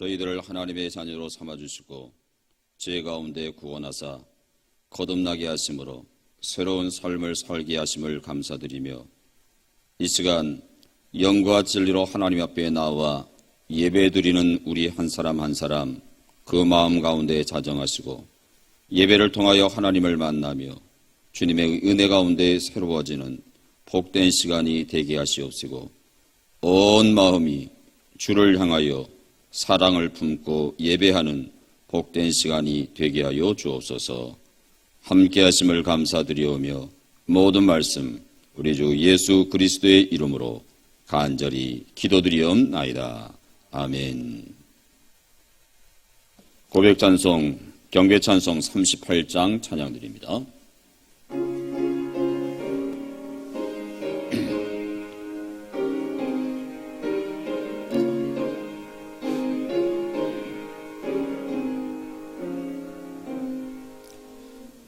저희들을 하나님의 자녀로 삼아주시고 죄 가운데 구원하사 거듭나게 하심으로 새로운 삶을 살게 하심을 감사드리며 이 시간 영과 진리로 하나님 앞에 나와 예배드리는 우리 한 사람 한 사람 그 마음 가운데 자정하시고 예배를 통하여 하나님을 만나며 주님의 은혜 가운데 새로워지는 복된 시간이 되게 하시옵시고 온 마음이 주를 향하여 사랑을 품고 예배하는 복된 시간이 되게 하여 주옵소서. 함께 하심을 감사드리오며 모든 말씀 우리 주 예수 그리스도의 이름으로 간절히 기도드리옵나이다. 아멘. 고백찬송 경배찬송 38장 찬양드립니다.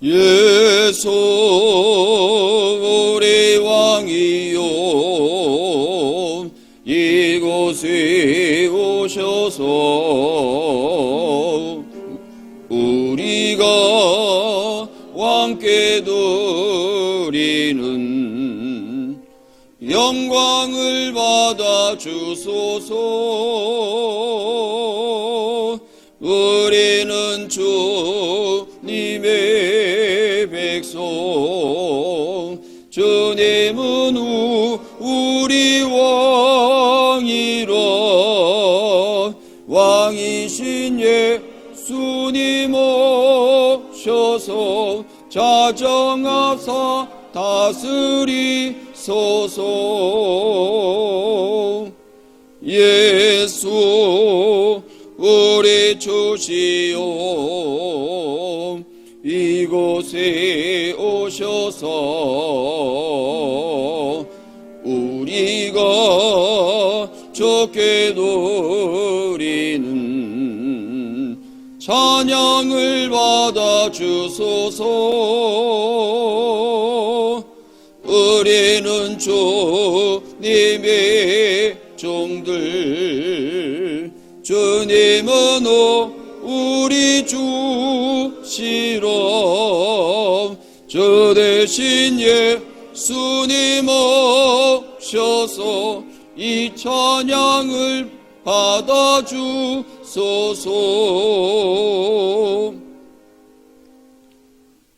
예수 우리 왕이요 이곳에 오셔서 우리가 왕께 드리는 영광을 받아 주소서. 우리는 주님의 백성, 주님은 우리 왕이라. 왕이신 예수님 오셔서 자정하사 다스리소서. 예수 우리 주시오 이곳에 오셔서 우리가 좋게 드리는 찬양을 받아 주소서. 우리는 주님의 종들, 주님은 우리 주시라. 주 대신 예수님 오셔서 이 찬양을 받아 주소서.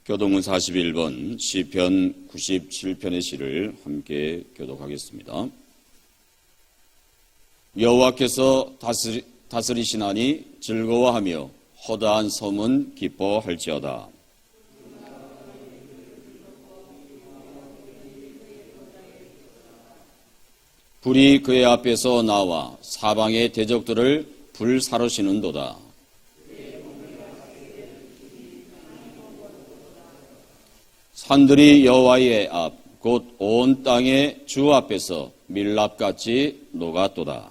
교동은 41번 시편 97편의 시를 함께 교독하겠습니다. 여호와께서 다스리시나니 즐거워하며 허다한 섬은 기뻐할지어다. 불이 그의 앞에서 나와 사방의 대적들을 불사르시는도다. 산들이 여호와의 앞 곧 온 땅의 주 앞에서 밀랍같이 녹았도다.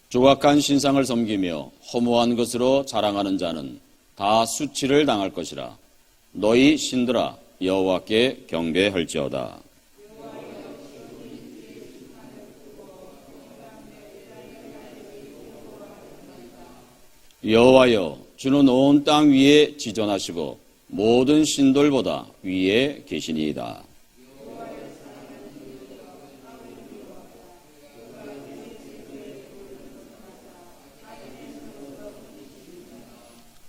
조각한 신상을 섬기며 허무한 것으로 자랑하는 자는 다 수치를 당할 것이라. 너희 신들아 여호와께 경배할지어다. 여호와여 주는 온 땅 위에 지존하시고 모든 신들보다 위에 계시니이다.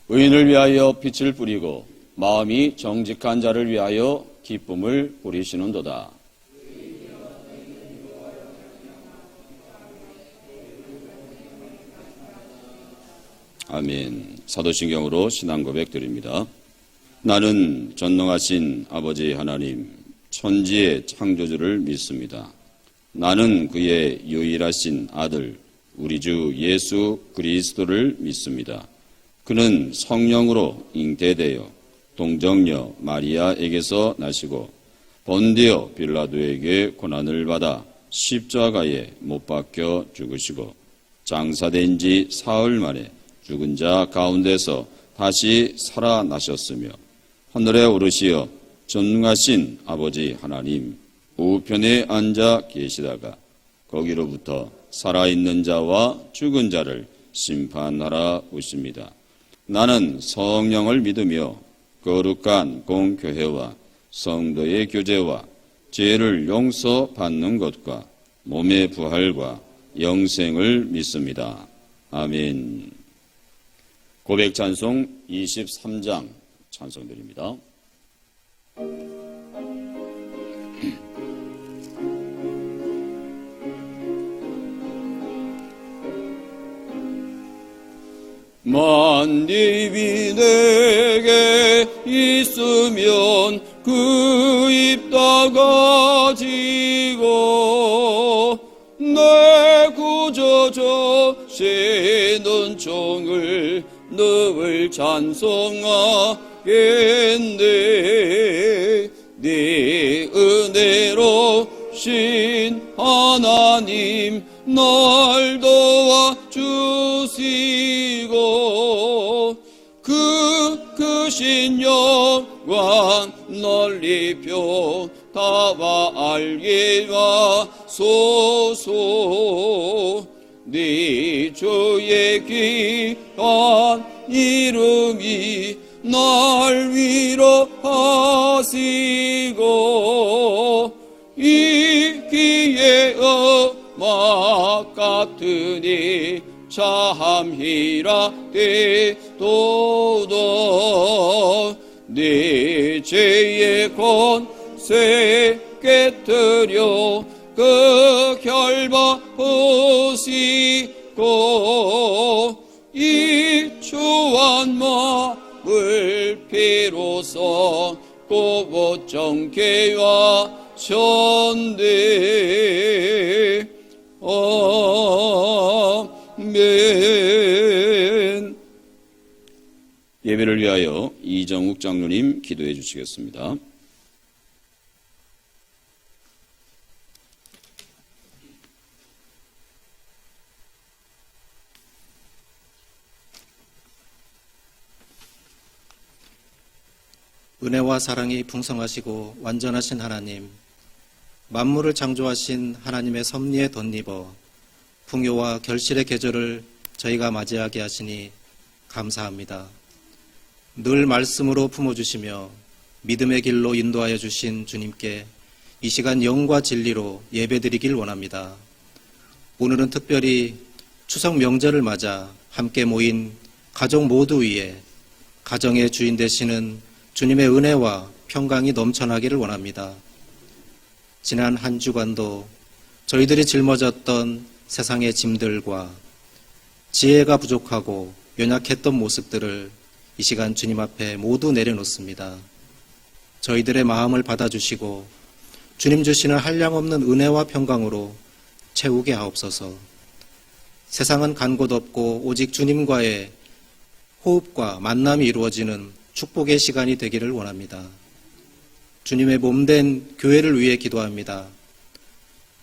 의인을 위하여 빛을 뿌리고 마음이 정직한 자를 위하여 기쁨을 뿌리시는도다. 아멘. 사도신경으로 신앙고백 드립니다. 나는 전능하신 아버지 하나님, 천지의 창조주를 믿습니다. 나는 그의 유일하신 아들, 우리 주 예수 그리스도를 믿습니다. 그는 성령으로 잉태되어 동정녀 마리아에게서 나시고 본디오 빌라도에게 고난을 받아 십자가에 못 박혀 죽으시고 장사된 지 사흘 만에 죽은 자 가운데서 다시 살아나셨으며 하늘에 오르시어 전능하신 아버지 하나님 우편에 앉아 계시다가 거기로부터 살아있는 자와 죽은 자를 심판하러 오십니다. 나는 성령을 믿으며 거룩한 공교회와 성도의 교제와 죄를 용서받는 것과 몸의 부활과 영생을 믿습니다. 아멘. 고백 찬송 23장 찬송드립니다. 만입이 내게 있으면 그 입 다가지고 내 구주 저시는 종을 늘 찬송하겠네. 네 은혜로 신 하나님 날 도와주시고 그 크신 영광 널리 펴다와 알게 하소서. 네 주의 귀한 이름이 날 위로하시고 이 귀에 음악 같으니 참히라 되도다. 네 죄의 권세 깨뜨려 그 결박 보시고 이 주한 마음을 비로소 곧 정케와 천대. 아멘. 예배를 위하여 이정욱 장로님 기도해 주시겠습니다. 은혜와 사랑이 풍성하시고 완전하신 하나님, 만물을 창조하신 하나님의 섭리에 덧입어 풍요와 결실의 계절을 저희가 맞이하게 하시니 감사합니다. 늘 말씀으로 품어주시며 믿음의 길로 인도하여 주신 주님께 이 시간 영과 진리로 예배드리길 원합니다. 오늘은 특별히 추석 명절을 맞아 함께 모인 가족 모두 위에 가정의 주인 되시는 주님의 은혜와 평강이 넘쳐나기를 원합니다. 지난 한 주간도 저희들이 짊어졌던 세상의 짐들과 지혜가 부족하고 연약했던 모습들을 이 시간 주님 앞에 모두 내려놓습니다. 저희들의 마음을 받아주시고 주님 주시는 한량없는 은혜와 평강으로 채우게 하옵소서. 세상은 간 곳 없고 오직 주님과의 호흡과 만남이 이루어지는 축복의 시간이 되기를 원합니다. 주님의 몸된 교회를 위해 기도합니다.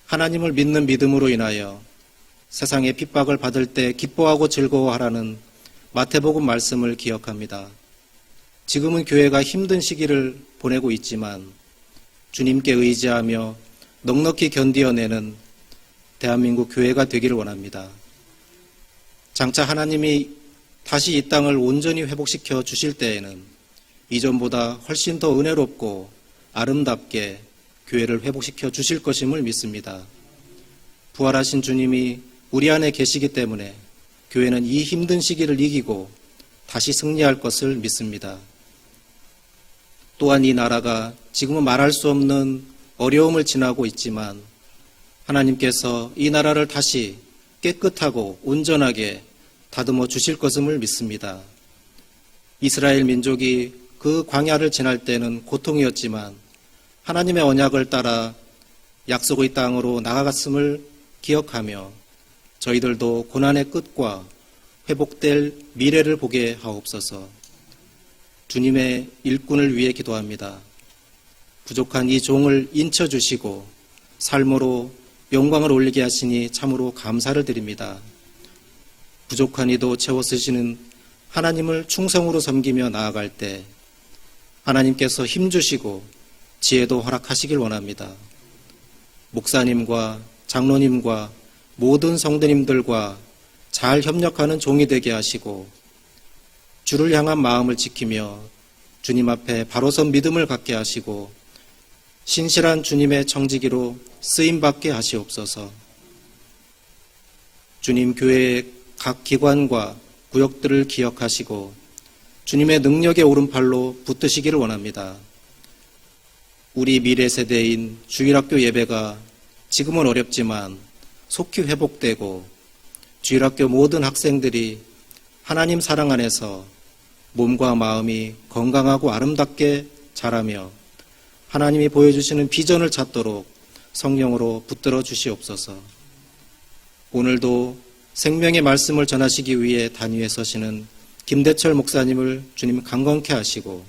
하나님을 믿는 믿음으로 인하여 세상의 핍박을 받을 때 기뻐하고 즐거워하라는 마태복음 말씀을 기억합니다. 지금은 교회가 힘든 시기를 보내고 있지만 주님께 의지하며 넉넉히 견디어내는 대한민국 교회가 되기를 원합니다. 장차 하나님이 다시 이 땅을 온전히 회복시켜 주실 때에는 이전보다 훨씬 더 은혜롭고 아름답게 교회를 회복시켜 주실 것임을 믿습니다. 부활하신 주님이 우리 안에 계시기 때문에 교회는 이 힘든 시기를 이기고 다시 승리할 것을 믿습니다. 또한 이 나라가 지금은 말할 수 없는 어려움을 지나고 있지만 하나님께서 이 나라를 다시 깨끗하고 온전하게 다듬어 주실 것임을 믿습니다. 이스라엘 민족이 그 광야를 지날 때는 고통이었지만 하나님의 언약을 따라 약속의 땅으로 나아갔음을 기억하며 저희들도 고난의 끝과 회복될 미래를 보게 하옵소서. 주님의 일꾼을 위해 기도합니다. 부족한 이 종을 인쳐주시고 삶으로 영광을 올리게 하시니 참으로 감사를 드립니다. 부족한 이도 채워 쓰시는 하나님을 충성으로 섬기며 나아갈 때 하나님께서 힘주시고 지혜도 허락하시길 원합니다. 목사님과 장로님과 모든 성도님들과 잘 협력하는 종이 되게 하시고 주를 향한 마음을 지키며 주님 앞에 바로 선 믿음을 갖게 하시고 신실한 주님의 청지기로 쓰임받게 하시옵소서. 주님 교회의 각 기관과 구역들을 기억하시고 주님의 능력의 오른팔로 붙드시기를 원합니다. 우리 미래 세대인 주일학교 예배가 지금은 어렵지만 속히 회복되고 주일학교 모든 학생들이 하나님 사랑 안에서 몸과 마음이 건강하고 아름답게 자라며 하나님이 보여주시는 비전을 찾도록 성령으로 붙들어 주시옵소서. 오늘도 생명의 말씀을 전하시기 위해 단위에 서시는 김대철 목사님을 주님 강건케 하시고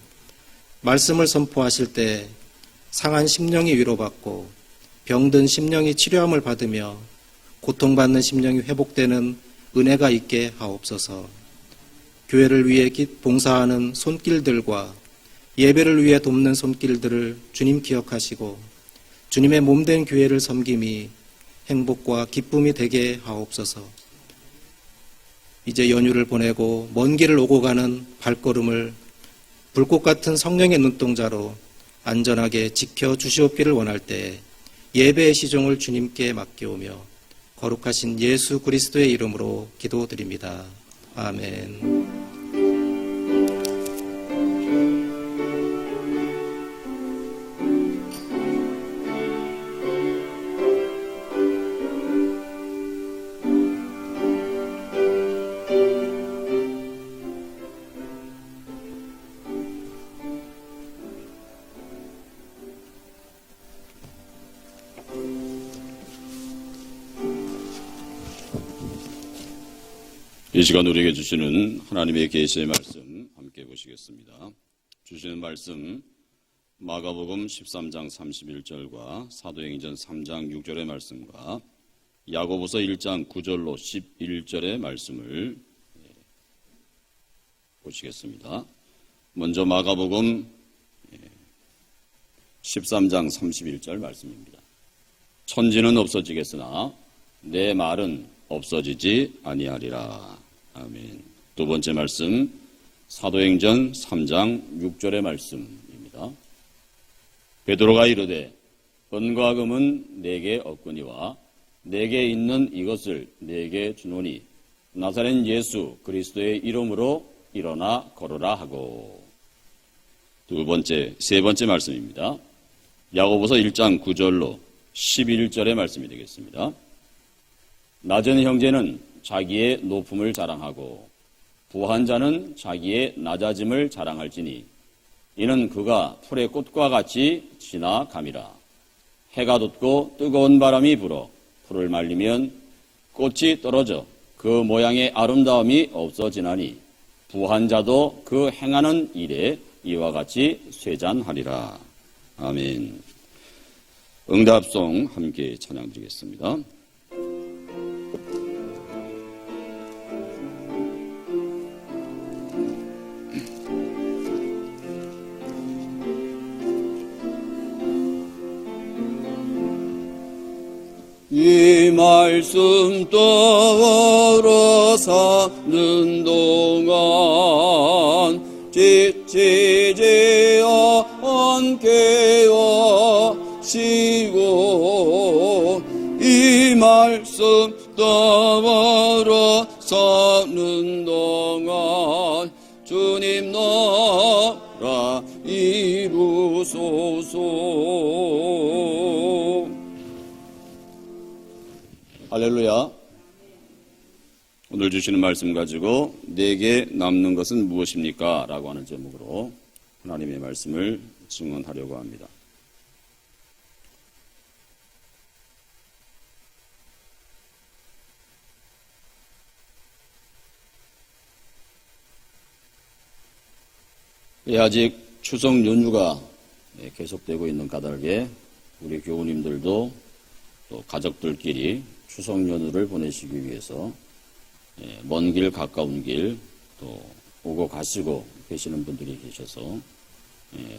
말씀을 선포하실 때 상한 심령이 위로받고 병든 심령이 치료함을 받으며 고통받는 심령이 회복되는 은혜가 있게 하옵소서. 교회를 위해 봉사하는 손길들과 예배를 위해 돕는 손길들을 주님 기억하시고 주님의 몸된 교회를 섬김이 행복과 기쁨이 되게 하옵소서. 이제 연휴를 보내고 먼 길을 오고 가는 발걸음을 불꽃 같은 성령의 눈동자로 안전하게 지켜주시옵기를 원할 때 예배의 시종을 주님께 맡겨오며 거룩하신 예수 그리스도의 이름으로 기도드립니다. 아멘. 이 시간 우리에게 주시는 하나님의 계시의 말씀 함께 보시겠습니다. 주시는 말씀 마가복음 13장 31절과 사도행전 3장 6절의 말씀과 야고보서 1장 9절로 11절의 말씀을 보시겠습니다. 먼저 마가복음 13장 31절 말씀입니다. 천지는 없어지겠으나 내 말은 없어지지 아니하리라. 아멘. 두 번째 말씀 사도행전 3장 6절의 말씀입니다. 베드로가 이르되 은과 금은 내게 없거니와 내게 있는 이것을 내게 주노니 나사렛 예수 그리스도의 이름으로 일어나 걸으라 하고. 세 번째 말씀입니다. 야고보서 1장 9절로 11절의 말씀이 되겠습니다. 낮은 형제는 자기의 높음을 자랑하고 부한 자는 자기의 낮아짐을 자랑할지니 이는 그가 풀의 꽃과 같이 지나감이라. 해가 돋고 뜨거운 바람이 불어 풀을 말리면 꽃이 떨어져 그 모양의 아름다움이 없어지나니 부한 자도 그 행하는 일에 이와 같이 쇠잔하리라. 아멘. 응답송 함께 찬양드리겠습니다. 이 말씀 떠오러 사는 동안 지치지 않게 하시고 이 말씀 떠오러 사는 동안 주님 나라 이루소서. 할렐루야. 오늘 주시는 말씀 가지고 내게 남는 것은 무엇입니까? 라고 하는 제목으로 하나님의 말씀을 증언하려고 합니다. 아직 추석 연휴가 계속되고 있는 까닭에 우리 교우님들도 또 가족들끼리 추석 연휴를 보내시기 위해서 먼 길 가까운 길 또 오고 가시고 계시는 분들이 계셔서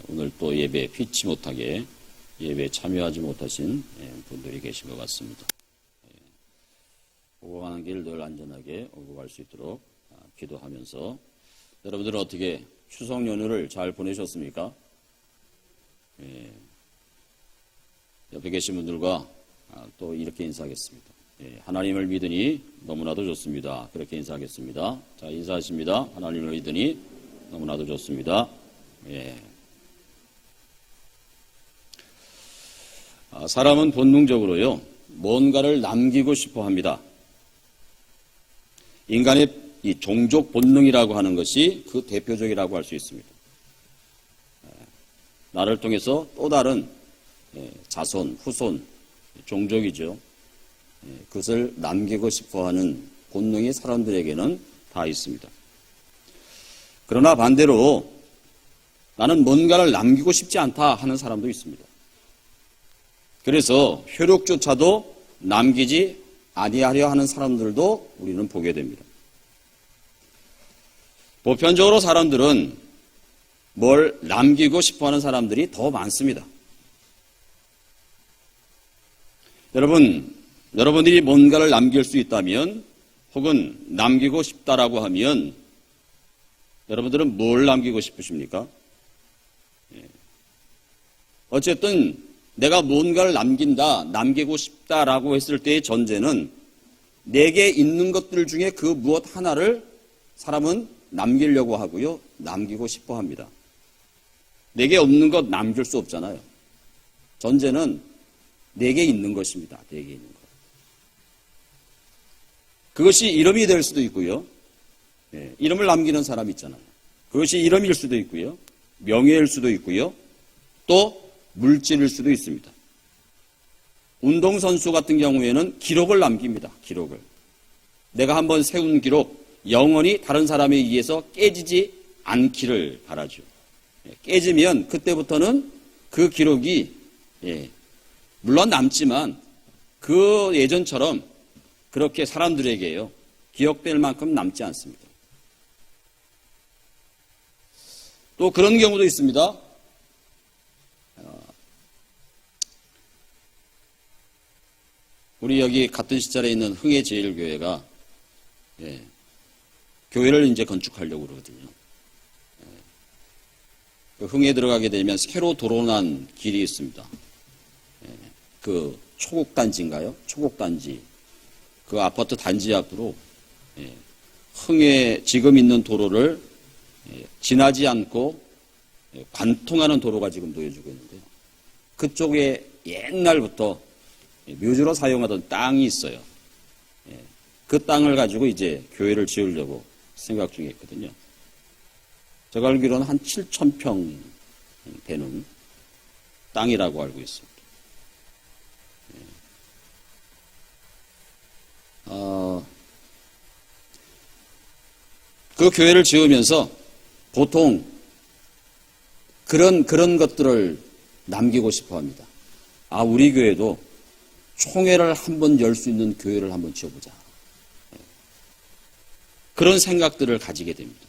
오늘 또 예배 피치 못하게 예배에 참여하지 못하신 분들이 계신 것 같습니다. 오고 가는 길 늘 안전하게 오고 갈 수 있도록 기도하면서 여러분들은 어떻게 추석 연휴를 잘 보내셨습니까? 옆에 계신 분들과 또 이렇게 인사하겠습니다. 하나님을 믿으니 너무나도 좋습니다. 그렇게 인사하겠습니다. 자, 인사하십니다. 하나님을 믿으니 너무나도 좋습니다. 사람은 본능적으로요, 뭔가를 남기고 싶어 합니다. 인간의 이 종족 본능이라고 하는 것이 그 대표적이라고 할 수 있습니다. 나를 통해서 또 다른 자손, 후손, 종족이죠. 그것을 남기고 싶어 하는 본능이 사람들에게는 다 있습니다. 그러나 반대로 나는 뭔가를 남기고 싶지 않다 하는 사람도 있습니다. 그래서 혈육조차도 남기지 아니하려 하는 사람들도 우리는 보게 됩니다. 보편적으로 사람들은 뭘 남기고 싶어 하는 사람들이 더 많습니다. 여러분들이 뭔가를 남길 수 있다면 혹은 남기고 싶다라고 하면 여러분들은 뭘 남기고 싶으십니까? 어쨌든 내가 뭔가를 남기고 싶다라고 했을 때의 전제는 내게 있는 것들 중에 그 무엇 하나를 사람은 남기려고 하고요, 남기고 싶어 합니다. 내게 없는 것 남길 수 없잖아요. 전제는 내게 있는 것입니다. 내게 있는 것. 그것이 이름이 될 수도 있고요. 이름을 남기는 사람이 있잖아요. 그것이 이름일 수도 있고요. 명예일 수도 있고요. 또 물질일 수도 있습니다. 운동선수 같은 경우에는 기록을 남깁니다. 기록을. 내가 한번 세운 기록, 영원히 다른 사람에 의해서 깨지지 않기를 바라죠. 깨지면 그때부터는 그 기록이 물론 남지만 그 예전처럼 그렇게 사람들에게요, 기억될 만큼 남지 않습니다. 또 그런 경우도 있습니다. 우리 여기 같은 시절에 있는 흥해제일교회가 교회를 이제 건축하려고 그러거든요. 그 흥에 들어가게 되면 새로 도로난 길이 있습니다. 그 초곡단지인가요? 초곡단지. 그 아파트 단지 앞으로 흥에 지금 있는 도로를 지나지 않고 관통하는 도로가 지금 놓여지고 있는데요. 그쪽에 옛날부터 묘지로 사용하던 땅이 있어요. 그 땅을 가지고 이제 교회를 지으려고 생각 중에 있거든요. 제가 알기로는 한 7,000평 되는 땅이라고 알고 있습니다. 그 교회를 지으면서 보통 그런 것들을 남기고 싶어 합니다. 우리 교회도 총회를 한번 열 수 있는 교회를 한번 지어보자. 그런 생각들을 가지게 됩니다.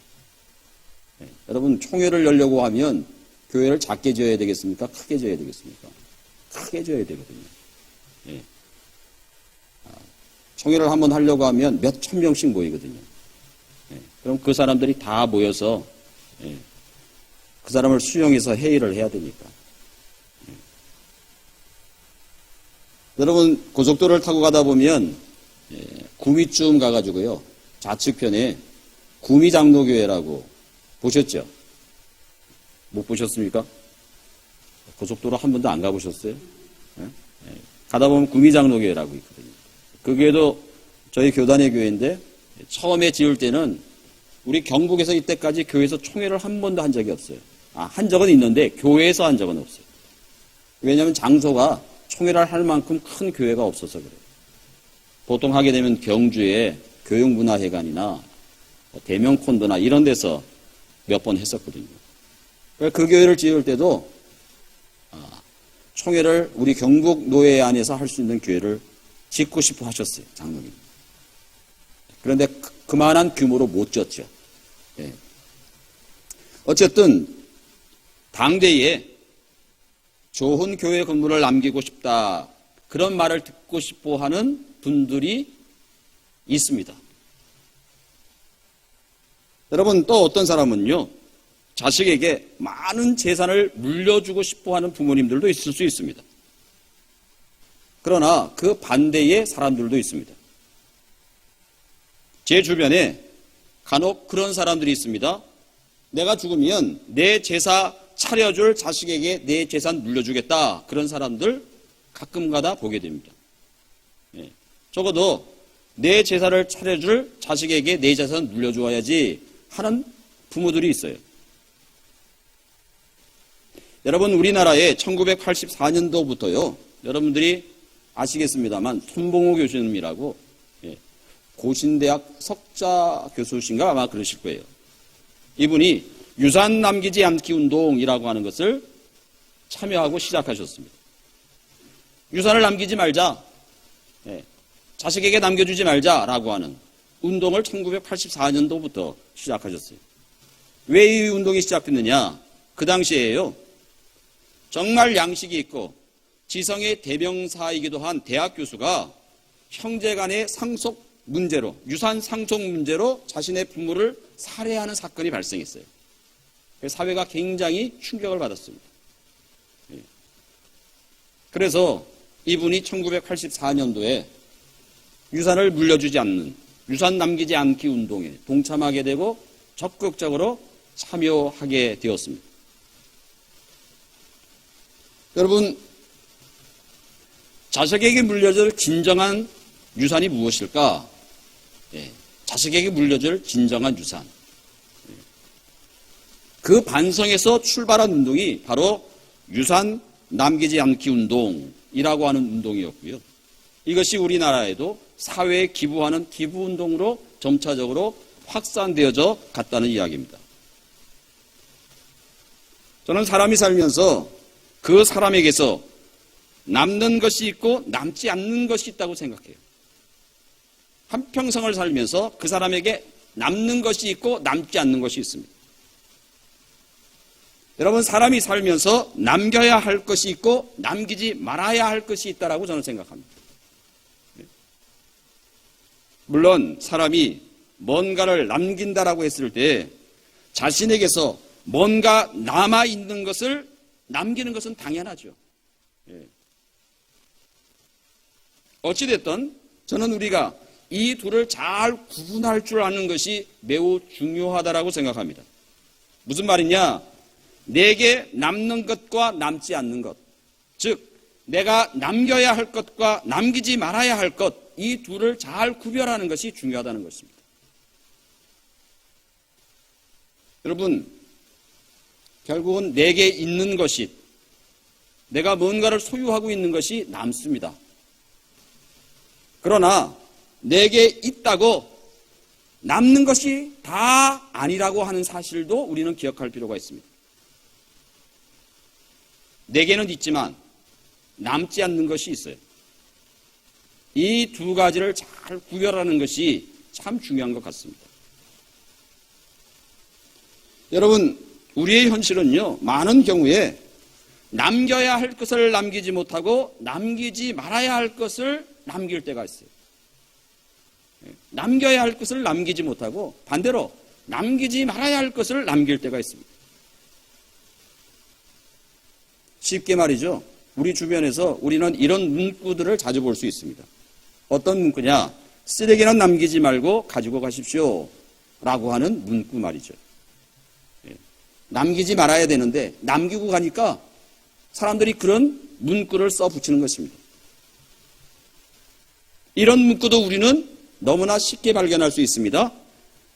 여러분, 총회를 열려고 하면 교회를 작게 지어야 되겠습니까? 크게 지어야 되겠습니까? 크게 지어야 되거든요. 총회를 한번 하려고 하면 몇 천 명씩 모이거든요. 그럼 그 사람들이 다 모여서 그 사람을 수용해서 회의를 해야 되니까. 여러분, 고속도로를 타고 가다 보면 구미쯤 가가지고요, 좌측편에 구미장로교회라고 보셨죠? 못 보셨습니까? 고속도로 한 번도 안 가보셨어요? 가다 보면 구미장로교회라고 있거든요. 그 교회도 저희 교단의 교회인데 처음에 지을 때는 우리 경북에서 이때까지 교회에서 총회를 한 번도 한 적이 없어요. 한 적은 있는데 교회에서 한 적은 없어요. 왜냐하면 장소가 총회를 할 만큼 큰 교회가 없어서 그래요. 보통 하게 되면 경주에 교육문화회관이나 대명콘도나 이런 데서 몇 번 했었거든요. 그 교회를 지을 때도 총회를 우리 경북 노회 안에서 할 수 있는 교회를 짓고 싶어 하셨어요, 장로님. 그런데 그만한 규모로 못 지었죠. 어쨌든 당대에 좋은 교회 건물을 남기고 싶다. 그런 말을 듣고 싶어 하는 분들이 있습니다. 여러분, 또 어떤 사람은요, 자식에게 많은 재산을 물려주고 싶어 하는 부모님들도 있을 수 있습니다. 그러나 그 반대의 사람들도 있습니다. 제 주변에 간혹 그런 사람들이 있습니다. 내가 죽으면 내 제사 차려줄 자식에게 내 재산 물려주겠다. 그런 사람들 가끔가다 보게 됩니다. 적어도 내 제사를 차려줄 자식에게 내 재산 물려주어야지 하는 부모들이 있어요. 여러분, 우리나라에 1984년도부터요, 여러분들이 아시겠습니다만 손봉호 교수님이라고 고신대학 석자 교수신가 아마 그러실 거예요. 이분이 유산 남기지 않기 운동이라고 하는 것을 참여하고 시작하셨습니다. 유산을 남기지 말자, 자식에게 남겨주지 말자라고 하는 운동을 1984년도부터 시작하셨어요. 왜 이 운동이 시작됐느냐? 그 당시에요, 정말 양식이 있고 지성의 대명사이기도 한 대학 교수가 형제간의 상속 문제로, 유산 상속 문제로 자신의 부모를 살해하는 사건이 발생했어요. 사회가 굉장히 충격을 받았습니다. 그래서 이분이 1984년도에 유산을 물려주지 않는, 유산 남기지 않기 운동에 동참하게 되고 적극적으로 참여하게 되었습니다. 여러분, 자식에게 물려줄 진정한 유산이 무엇일까? 자식에게 물려줄 진정한 유산. 그 반성에서 출발한 운동이 바로 유산 남기지 않기 운동이라고 하는 운동이었고요. 이것이 우리나라에도 사회에 기부하는 기부 운동으로 점차적으로 확산되어져 갔다는 이야기입니다. 저는 사람이 살면서 그 사람에게서 남는 것이 있고 남지 않는 것이 있다고 생각해요. 한평생을 살면서 그 사람에게 남는 것이 있고 남지 않는 것이 있습니다. 여러분, 사람이 살면서 남겨야 할 것이 있고 남기지 말아야 할 것이 있다라고 저는 생각합니다. 물론 사람이 뭔가를 남긴다라고 했을 때 자신에게서 뭔가 남아있는 것을 남기는 것은 당연하죠. 어찌됐든 저는 우리가 이 둘을 잘 구분할 줄 아는 것이 매우 중요하다라고 생각합니다. 무슨 말이냐? 내게 남는 것과 남지 않는 것, 즉 내가 남겨야 할 것과 남기지 말아야 할 것, 이 둘을 잘 구별하는 것이 중요하다는 것입니다. 여러분, 결국은 내게 있는 것이, 내가 뭔가를 소유하고 있는 것이 남습니다. 그러나 내게 있다고 남는 것이 다 아니라고 하는 사실도 우리는 기억할 필요가 있습니다. 내게는 있지만 남지 않는 것이 있어요. 이 두 가지를 잘 구별하는 것이 참 중요한 것 같습니다. 여러분, 우리의 현실은요, 많은 경우에 남겨야 할 것을 남기지 못하고 남기지 말아야 할 것을 남길 때가 있어요. 남겨야 할 것을 남기지 못하고 반대로 남기지 말아야 할 것을 남길 때가 있습니다. 쉽게 말이죠. 우리 주변에서 우리는 이런 문구들을 자주 볼 수 있습니다. 어떤 문구냐? 쓰레기는 남기지 말고 가지고 가십시오 라고 하는 문구 말이죠. 남기지 말아야 되는데 남기고 가니까 사람들이 그런 문구를 써 붙이는 것입니다. 이런 문구도 우리는 너무나 쉽게 발견할 수 있습니다.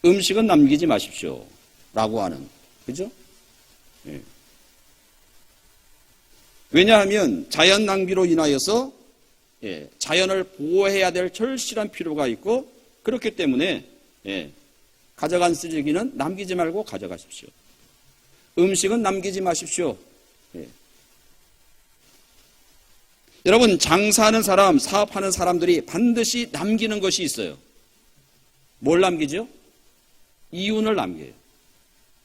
음식은 남기지 마십시오 라고 하는, 그죠? 왜냐하면 자연 낭비로 인하여서 자연을 보호해야 될 절실한 필요가 있고, 그렇기 때문에 가져간 쓰레기는 남기지 말고 가져가십시오. 음식은 남기지 마십시오. 여러분, 장사하는 사람, 사업하는 사람들이 반드시 남기는 것이 있어요. 뭘 남기죠? 이윤을 남겨요.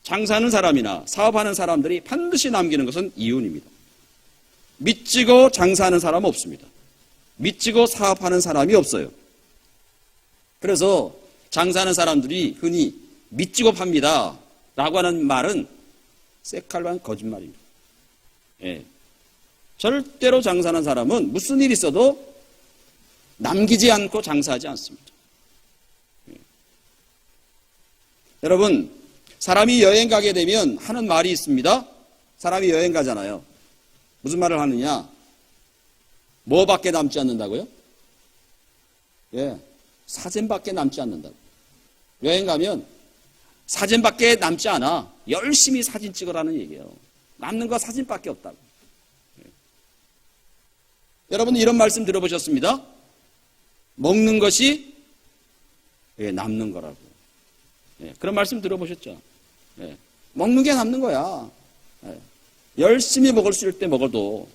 장사하는 사람이나 사업하는 사람들이 반드시 남기는 것은 이윤입니다. 믿지고 장사하는 사람은 없습니다. 믿지고 사업하는 사람이 없어요. 그래서 장사하는 사람들이 흔히 믿지고 팝니다 라고 하는 말은 새칼만 거짓말입니다. 예. 절대로 장사하는 사람은 무슨 일이 있어도 남기지 않고 장사하지 않습니다. 예. 여러분, 사람이 여행 가게 되면 하는 말이 있습니다. 사람이 여행 가잖아요. 무슨 말을 하느냐? 뭐밖에 남지 않는다고요? 예, 사진밖에 남지 않는다고. 여행 가면 사진밖에 남지 않아. 열심히 사진 찍으라는 얘기예요. 남는 거 사진밖에 없다고. 예. 여러분 이런 말씀 들어보셨습니다? 먹는 것이 남는 거라고. 예, 그런 말씀 들어보셨죠? 예, 먹는 게 남는 거야. 예, 열심히 먹을 수 있을 때 먹어도.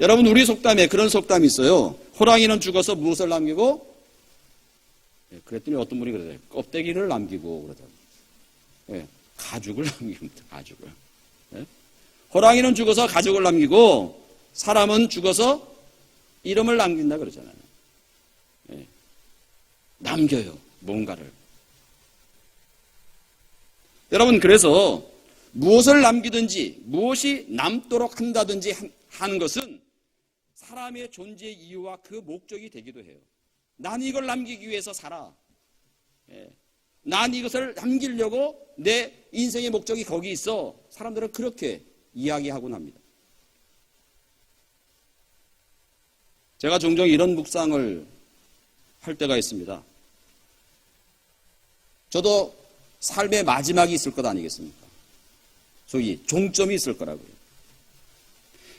여러분 우리 속담에 그런 속담이 있어요. 호랑이는 죽어서 무엇을 남기고? 예, 그랬더니 어떤 분이 그러더라고요. 껍데기를 남기고 그러더라고요. 예, 가죽을 남깁니다. 가죽을. 예? 호랑이는 죽어서 가죽을 남기고 사람은 죽어서 이름을 남긴다 그러잖아요. 예, 남겨요. 뭔가를. 여러분 그래서 무엇을 남기든지 무엇이 남도록 한다든지 하는 것은 사람의 존재 이유와 그 목적이 되기도 해요. 난 이걸 남기기 위해서 살아. 예. 난 이것을 남기려고 내 인생의 목적이 거기 있어. 사람들은 그렇게 이야기하곤 합니다. 제가 종종 이런 묵상을 할 때가 있습니다. 저도 삶의 마지막이 있을 것 아니겠습니까? 소위 종점이 있을 거라고요.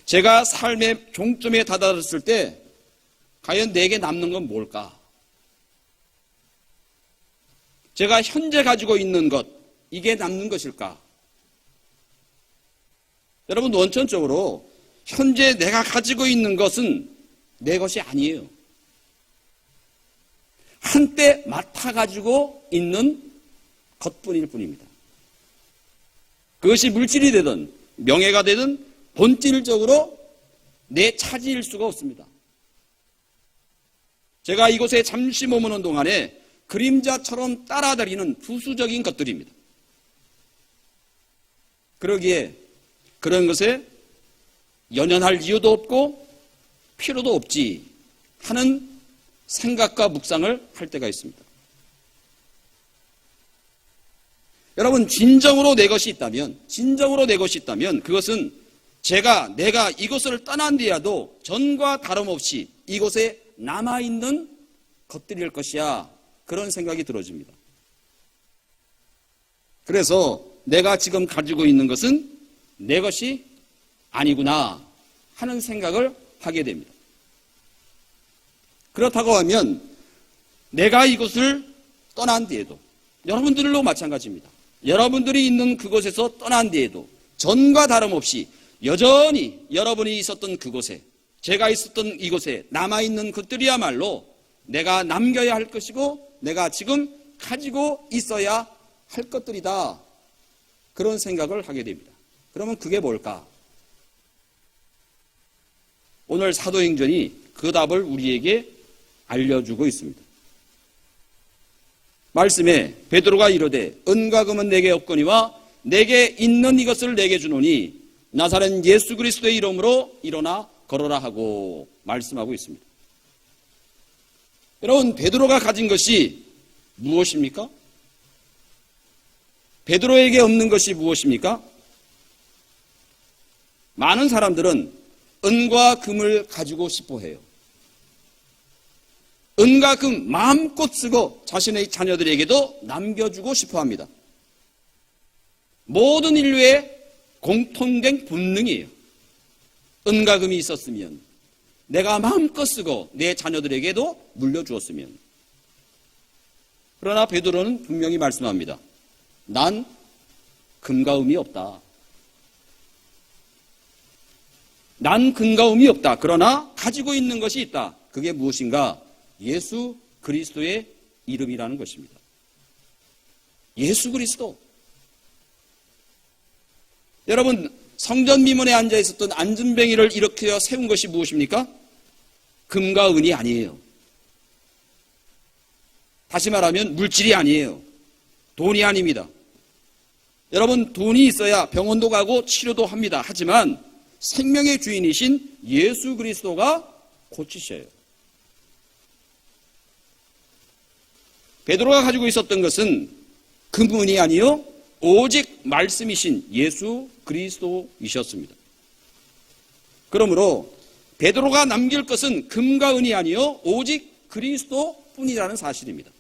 제가 삶의 종점에 다다랐을 때 과연 내게 남는 건 뭘까? 제가 현재 가지고 있는 것, 이게 남는 것일까? 여러분 원천적으로 현재 내가 가지고 있는 것은 내 것이 아니에요. 한때 맡아가지고 있는 것뿐일 뿐입니다. 그것이 물질이 되든 명예가 되든 본질적으로 내 차지일 수가 없습니다. 제가 이곳에 잠시 머무는 동안에 그림자처럼 따라다니는 부수적인 것들입니다. 그러기에 그런 것에 연연할 이유도 없고 필요도 없지 하는 생각과 묵상을 할 때가 있습니다. 여러분 진정으로 내 것이 있다면 그것은 내가 이곳을 떠난 뒤에도 전과 다름없이 이곳에 남아있는 것들일 것이야. 그런 생각이 들어집니다. 그래서 내가 지금 가지고 있는 것은 내 것이 아니구나 하는 생각을 하게 됩니다. 그렇다고 하면 내가 이곳을 떠난 뒤에도 여러분들로 마찬가지입니다. 여러분들이 있는 그곳에서 떠난 뒤에도 전과 다름없이 여전히 여러분이 있었던 그곳에 제가 있었던 이곳에 남아있는 것들이야말로 내가 남겨야 할 것이고 내가 지금 가지고 있어야 할 것들이다. 그런 생각을 하게 됩니다. 그러면 그게 뭘까? 오늘 사도행전이 그 답을 우리에게 알려주고 있습니다. 말씀에 베드로가 이르되 은과 금은 내게 없거니와 내게 있는 이것을 내게 주노니 나사렛 예수 그리스도의 이름으로 일어나 걸어라 하고 말씀하고 있습니다. 여러분 베드로가 가진 것이 무엇입니까? 베드로에게 없는 것이 무엇입니까? 많은 사람들은 은과 금을 가지고 싶어 해요. 은과 금 마음껏 쓰고 자신의 자녀들에게도 남겨주고 싶어 합니다. 모든 인류의 공통된 본능이에요. 은과 금이 있었으면 내가 마음껏 쓰고 내 자녀들에게도 물려주었으면. 그러나 베드로는 분명히 말씀합니다. 난 금과 음이 없다. 난 금과 음이 없다. 그러나 가지고 있는 것이 있다. 그게 무엇인가? 예수 그리스도의 이름이라는 것입니다. 예수 그리스도. 여러분 성전 미문에 앉아 있었던 안전뱅이를 일으켜 세운 것이 무엇입니까? 금과 은이 아니에요. 다시 말하면 물질이 아니에요. 돈이 아닙니다. 여러분, 돈이 있어야 병원도 가고 치료도 합니다. 하지만 생명의 주인이신 예수 그리스도가 고치셔요. 베드로가 가지고 있었던 것은 금은이 아니요 오직 말씀이신 예수 그리스도이셨습니다. 그러므로 베드로가 남길 것은 금과 은이 아니요 오직 그리스도뿐이라는 사실입니다.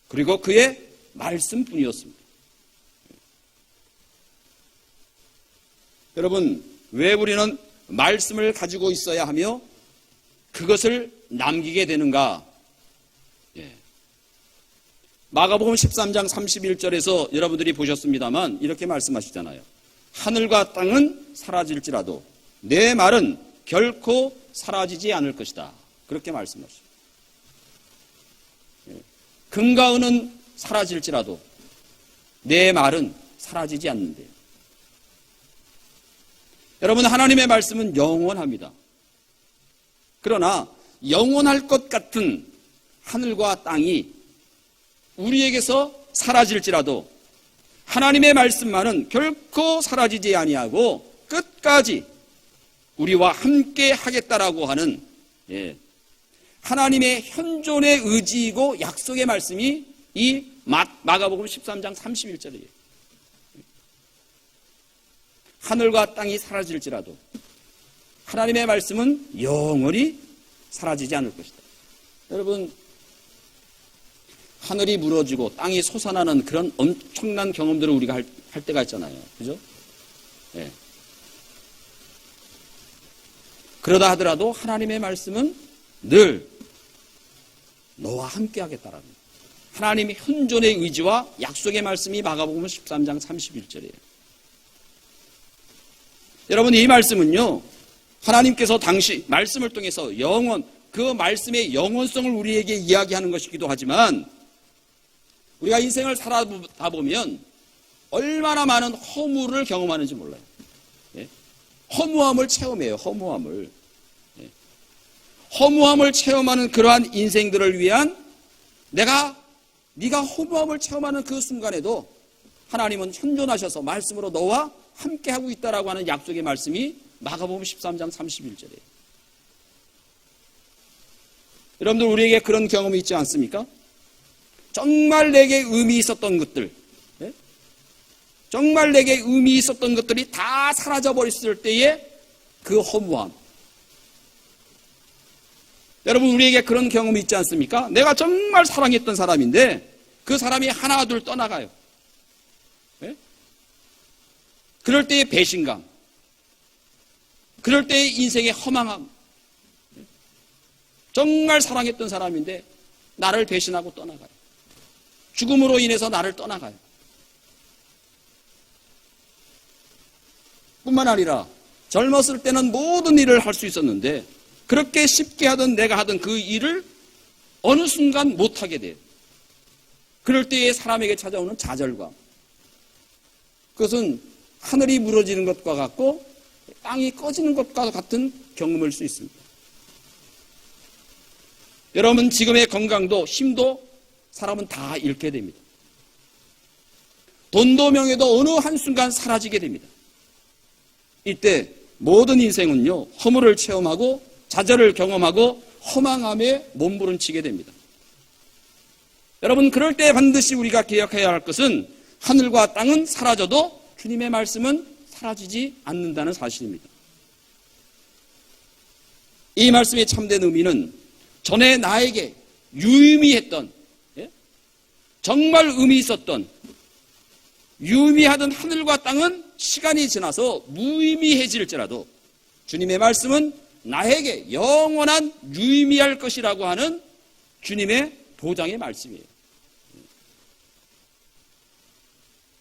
그리고 그의 말씀뿐이었습니다. 여러분, 왜 우리는 말씀을 가지고 있어야 하며 그것을 남기게 되는가? 마가복음 13장 31절에서 여러분들이 보셨습니다만 이렇게 말씀하시잖아요. 하늘과 땅은 사라질지라도 내 말은 결코 사라지지 않을 것이다. 그렇게 말씀하시죠. 금과 은은 사라질지라도 내 말은 사라지지 않는데요. 여러분, 하나님의 말씀은 영원합니다. 그러나 영원할 것 같은 하늘과 땅이 우리에게서 사라질지라도 하나님의 말씀만은 결코 사라지지 아니하고 끝까지 우리와 함께 하겠다라고 하는 하나님의 현존의 의지이고 약속의 말씀이 이 마가복음 13장 31절이에요. 하늘과 땅이 사라질지라도 하나님의 말씀은 영원히 사라지지 않을 것이다. 여러분, 하늘이 무너지고 땅이 솟아나는 그런 엄청난 경험들을 우리가 할 때가 있잖아요. 그죠? 네. 그러다 하더라도 하나님의 말씀은 늘 너와 함께 하겠다라는 하나님의 현존의 의지와 약속의 말씀이 마가복음 13장 31절이에요. 여러분, 이 말씀은요, 하나님께서 당시 말씀을 통해서 그 말씀의 영원성을 우리에게 이야기하는 것이기도 하지만 우리가 인생을 살아다 보면 얼마나 많은 허무를 경험하는지 몰라요. 허무함을 체험해요. 허무함을. 허무함을 체험하는 그러한 인생들을 위한 네가 허무함을 체험하는 그 순간에도 하나님은 현존하셔서 말씀으로 너와 함께하고 있다라고 하는 약속의 말씀이 마가복음 13장 31절이에요. 여러분들, 우리에게 그런 경험이 있지 않습니까? 정말 내게 의미 있었던 것들, 정말 내게 의미 있었던 것들이 다 사라져버렸을 때의 그 허무함. 여러분, 우리에게 그런 경험이 있지 않습니까? 내가 정말 사랑했던 사람인데 그 사람이 하나 둘 떠나가요. 그럴 때의 배신감, 그럴 때의 인생의 허망함. 정말 사랑했던 사람인데 나를 배신하고 떠나가요. 죽음으로 인해서 나를 떠나가요. 뿐만 아니라 젊었을 때는 모든 일을 할 수 있었는데 그렇게 쉽게 하던 내가 하던 그 일을 어느 순간 못하게 돼요. 그럴 때에 사람에게 찾아오는 좌절감. 그것은 하늘이 무너지는 것과 같고 땅이 꺼지는 것과 같은 경험일 수 있습니다. 여러분, 지금의 건강도 힘도 사람은 다 잃게 됩니다. 돈도 명예도 어느 한순간 사라지게 됩니다. 이때 모든 인생은요, 허물을 체험하고 좌절을 경험하고 허망함에 몸부림치게 됩니다. 여러분, 그럴 때 반드시 우리가 기억해야 할 것은 하늘과 땅은 사라져도 주님의 말씀은 사라지지 않는다는 사실입니다. 이 말씀의 참된 의미는 전에 나에게 유의미했던, 정말 의미 있었던, 유의미하던 하늘과 땅은 시간이 지나서 무의미해질지라도 주님의 말씀은 나에게 영원한 유의미할 것이라고 하는 주님의 보장의 말씀이에요.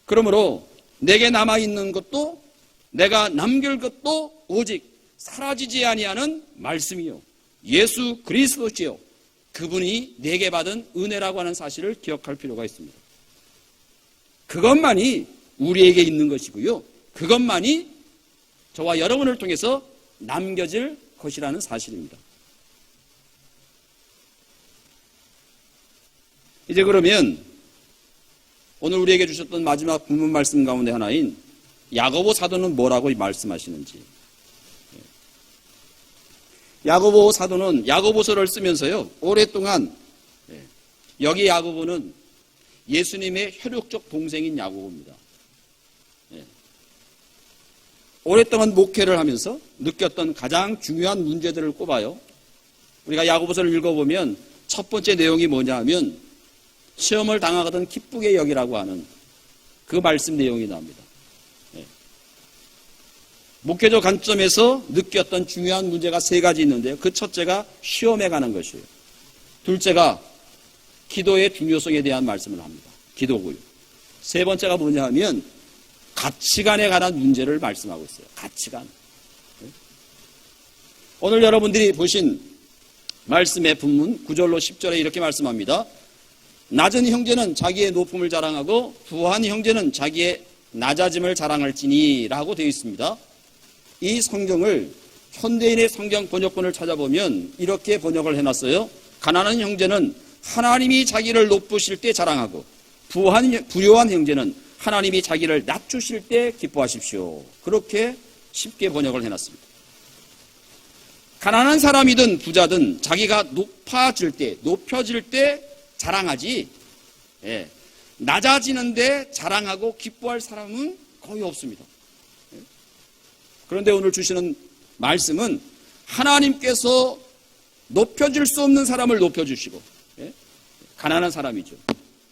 그러므로 내게 남아있는 것도 내가 남길 것도 오직 사라지지 아니하는 말씀이요 예수 그리스도시요 그분이 내게 받은 은혜라고 하는 사실을 기억할 필요가 있습니다. 그것만이 우리에게 있는 것이고요. 그것만이 저와 여러분을 통해서 남겨질 것이라는 사실입니다. 이제 그러면 오늘 우리에게 주셨던 마지막 본문 말씀 가운데 하나인 야고보 사도는 뭐라고 말씀하시는지. 야고보 사도는 야고보서를 쓰면서요, 오랫동안, 여기 야고보는 예수님의 혈육적 동생인 야고보입니다. 오랫동안 목회를 하면서 느꼈던 가장 중요한 문제들을 꼽아요. 우리가 야고보서를 읽어보면 첫 번째 내용이 뭐냐 하면 시험을 당하거든 기쁘게 여기라고 하는 그 말씀 내용이 나옵니다. 목회적 관점에서 느꼈던 중요한 문제가 세 가지 있는데요. 그 첫째가 시험에 관한 것이에요. 둘째가 기도의 중요성에 대한 말씀을 합니다. 기도고요. 세 번째가 뭐냐 하면 가치관에 관한 문제를 말씀하고 있어요. 가치관. 오늘 여러분들이 보신 말씀의 본문 9절로 10절에 이렇게 말씀합니다. 낮은 형제는 자기의 높음을 자랑하고 부한 형제는 자기의 낮아짐을 자랑할지니 라고 되어 있습니다. 이 성경을 현대인의 성경 번역본을 찾아보면 이렇게 번역을 해놨어요. 가난한 형제는 하나님이 자기를 높으실 때 자랑하고 부요한 형제는 하나님이 자기를 낮추실 때 기뻐하십시오. 그렇게 쉽게 번역을 해놨습니다. 가난한 사람이든 부자든 자기가 높여질 때 자랑하지, 낮아지는데 자랑하고 기뻐할 사람은 거의 없습니다. 그런데 오늘 주시는 말씀은 하나님께서 높여질 수 없는 사람을 높여주시고, 가난한 사람이죠.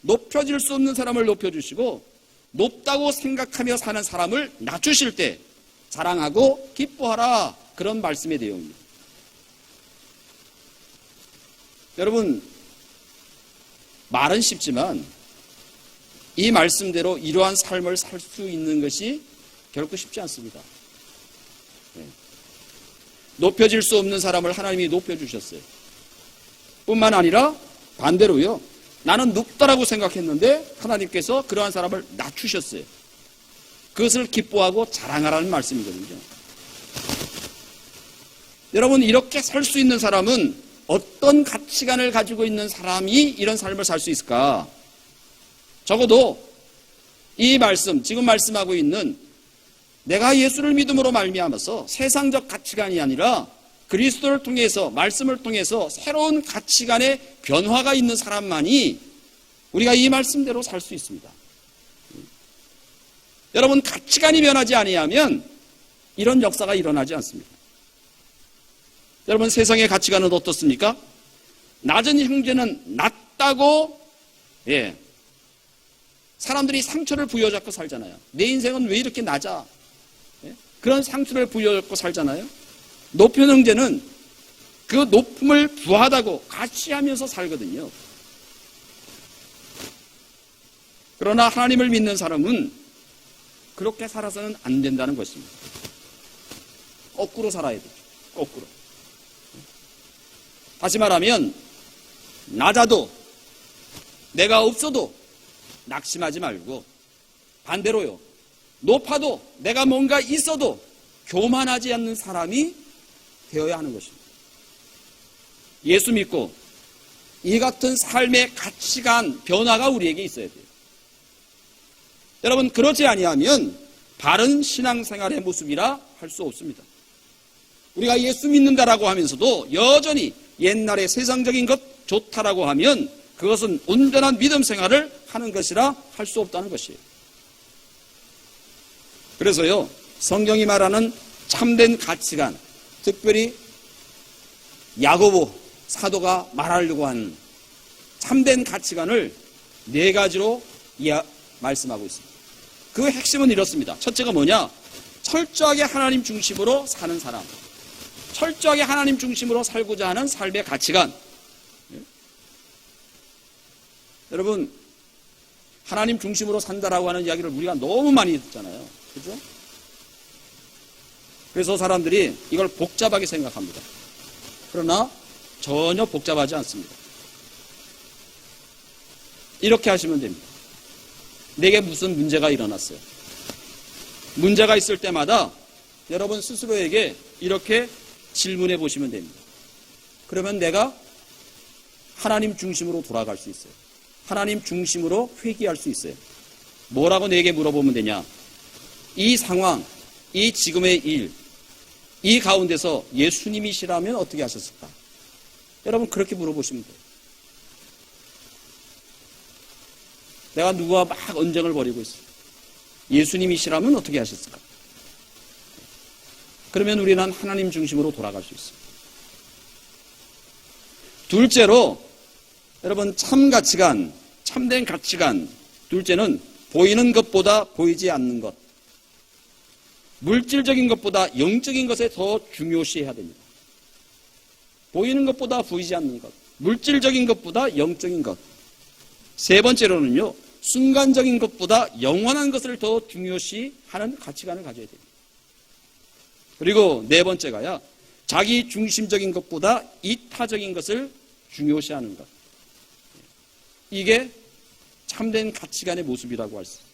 높여질 수 없는 사람을 높여주시고 높다고 생각하며 사는 사람을 낮추실 때 자랑하고 기뻐하라, 그런 말씀의 내용입니다. 여러분, 말은 쉽지만 이 말씀대로 이러한 삶을 살 수 있는 것이 결코 쉽지 않습니다. 높여질 수 없는 사람을 하나님이 높여주셨어요. 뿐만 아니라 반대로요, 나는 높다라고 생각했는데 하나님께서 그러한 사람을 낮추셨어요. 그것을 기뻐하고 자랑하라는 말씀이거든요. 여러분, 이렇게 살 수 있는 사람은 어떤 가치관을 가지고 있는 사람이 이런 삶을 살 수 있을까? 적어도 이 말씀, 지금 말씀하고 있는 내가 예수를 믿음으로 말미암아서 세상적 가치관이 아니라 그리스도를 통해서, 말씀을 통해서 새로운 가치관의 변화가 있는 사람만이 우리가 이 말씀대로 살 수 있습니다. 여러분, 가치관이 변하지 아니하면 이런 역사가 일어나지 않습니다. 여러분, 세상의 가치관은 어떻습니까? 낮은 형제는 낮다고, 사람들이 상처를 부여잡고 살잖아요. 내 인생은 왜 이렇게 낮아? 그런 상처를 부여잡고 살잖아요. 높은 형제는 그 높음을 부하다고 가치하면서 살거든요. 그러나 하나님을 믿는 사람은 그렇게 살아서는 안 된다는 것입니다. 거꾸로 살아야 되죠. 거꾸로. 다시 말하면 낮아도, 내가 없어도 낙심하지 말고, 반대로요, 높아도 내가 뭔가 있어도 교만하지 않는 사람이 되어야 하는 것입니다. 예수 믿고 이 같은 삶의 가치관 변화가 우리에게 있어야 돼요. 여러분, 그렇지 아니하면 바른 신앙생활의 모습이라 할 수 없습니다. 우리가 예수 믿는다라고 하면서도 여전히 옛날의 세상적인 것 좋다라고 하면 그것은 온전한 믿음 생활을 하는 것이라 할 수 없다는 것이에요. 그래서요, 성경이 말하는 참된 가치관, 특별히 야고보 사도가 말하려고 하는 참된 가치관을 네 가지로 말씀하고 있습니다. 그 핵심은 이렇습니다. 첫째가 뭐냐? 철저하게 하나님 중심으로 사는 사람. 철저하게 하나님 중심으로 살고자 하는 삶의 가치관. 여러분, 하나님 중심으로 산다라고 하는 이야기를 우리가 너무 많이 듣잖아요. 그죠? 그래서 사람들이 이걸 복잡하게 생각합니다. 그러나 전혀 복잡하지 않습니다. 이렇게 하시면 됩니다. 내게 무슨 문제가 일어났어요. 문제가 있을 때마다 여러분 스스로에게 이렇게 질문해 보시면 됩니다. 그러면 내가 하나님 중심으로 돌아갈 수 있어요. 하나님 중심으로 회귀할 수 있어요. 뭐라고 내게 물어보면 되냐? 이 상황, 이 지금의 일, 이 가운데서 예수님이시라면 어떻게 하셨을까? 여러분 그렇게 물어보시면 돼요. 내가 누구와 막 언쟁을 벌이고 있어요. 예수님이시라면 어떻게 하셨을까? 그러면 우리는 하나님 중심으로 돌아갈 수 있습니다. 둘째로 여러분 참 가치관, 참된 가치관. 둘째는 보이는 것보다 보이지 않는 것. 물질적인 것보다 영적인 것에 더 중요시해야 됩니다. 보이는 것보다 보이지 않는 것. 물질적인 것보다 영적인 것. 세 번째로는요. 순간적인 것보다 영원한 것을 더 중요시하는 가치관을 가져야 됩니다. 그리고 네 번째가야 자기 중심적인 것보다 이타적인 것을 중요시하는 것. 이게 참된 가치관의 모습이라고 할 수 있습니다.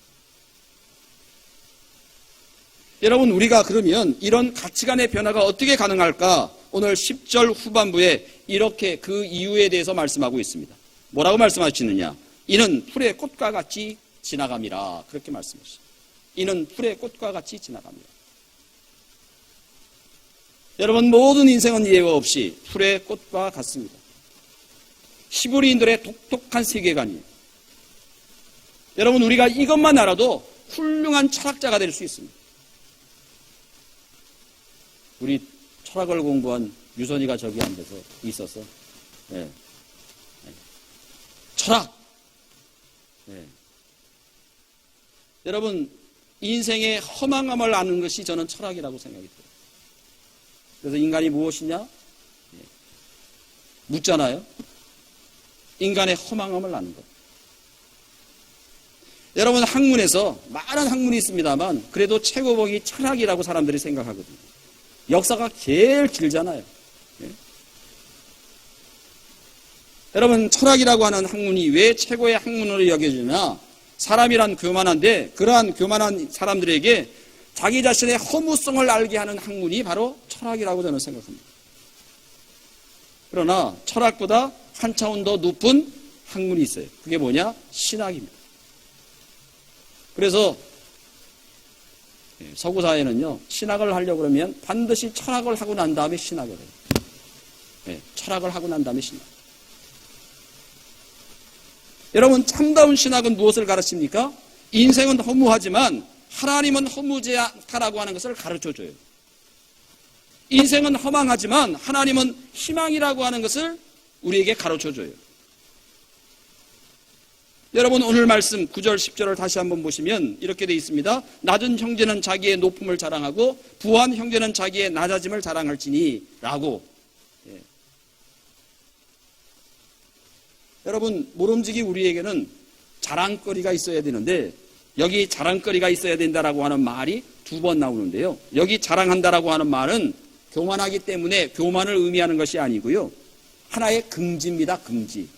여러분 우리가 그러면 이런 가치관의 변화가 어떻게 가능할까? 오늘 10절 후반부에 이렇게 그 이유에 대해서 말씀하고 있습니다. 뭐라고 말씀하시느냐? 이는 풀의 꽃과 같이 지나감이라. 그렇게 말씀하시죠. 이는 풀의 꽃과 같이 지나갑니다. 여러분 모든 인생은 예외 없이 풀의 꽃과 같습니다. 히브리인들의 독특한 세계관이에요. 여러분 우리가 이것만 알아도 훌륭한 철학자가 될 수 있습니다. 우리 철학을 공부한 유선이가 저기 앉아서 있어서 철학. 여러분 인생의 허망함을 아는 것이 저는 철학이라고 생각이 들어요. 그래서 인간이 무엇이냐? 묻잖아요. 인간의 허망함을 아는 것. 여러분 학문에서 많은 학문이 있습니다만 그래도 최고봉이 철학이라고 사람들이 생각하거든요. 역사가 제일 길잖아요. 여러분 철학이라고 하는 학문이 왜 최고의 학문으로 여겨지나? 사람이란 교만한데 그러한 교만한 사람들에게 자기 자신의 허무성을 알게 하는 학문이 바로 철학이라고 저는 생각합니다. 그러나 철학보다 한 차원 더 높은 학문이 있어요. 그게 뭐냐? 신학입니다. 그래서 서구 사회는요, 신학을 하려고 그러면 반드시 철학을 하고 난 다음에 신학을 해요. 철학을 하고 난 다음에 신학. 여러분, 참다운 신학은 무엇을 가르칩니까? 인생은 허무하지만 하나님은 허무지 않다라고 하는 것을 가르쳐 줘요. 인생은 허망하지만 하나님은 희망이라고 하는 것을 우리에게 가르쳐 줘요. 여러분 오늘 말씀 9절 10절을 다시 한번 보시면 이렇게 되어 있습니다. 낮은 형제는 자기의 높음을 자랑하고 부한 형제는 자기의 낮아짐을 자랑할지니 라고. 여러분 모름지기 우리에게는 자랑거리가 있어야 되는데 여기 자랑거리가 있어야 된다라고 하는 말이 두 번 나오는데요. 여기 자랑한다라고 하는 말은 교만하기 때문에 교만을 의미하는 것이 아니고요. 하나의 긍지입니다. 긍지.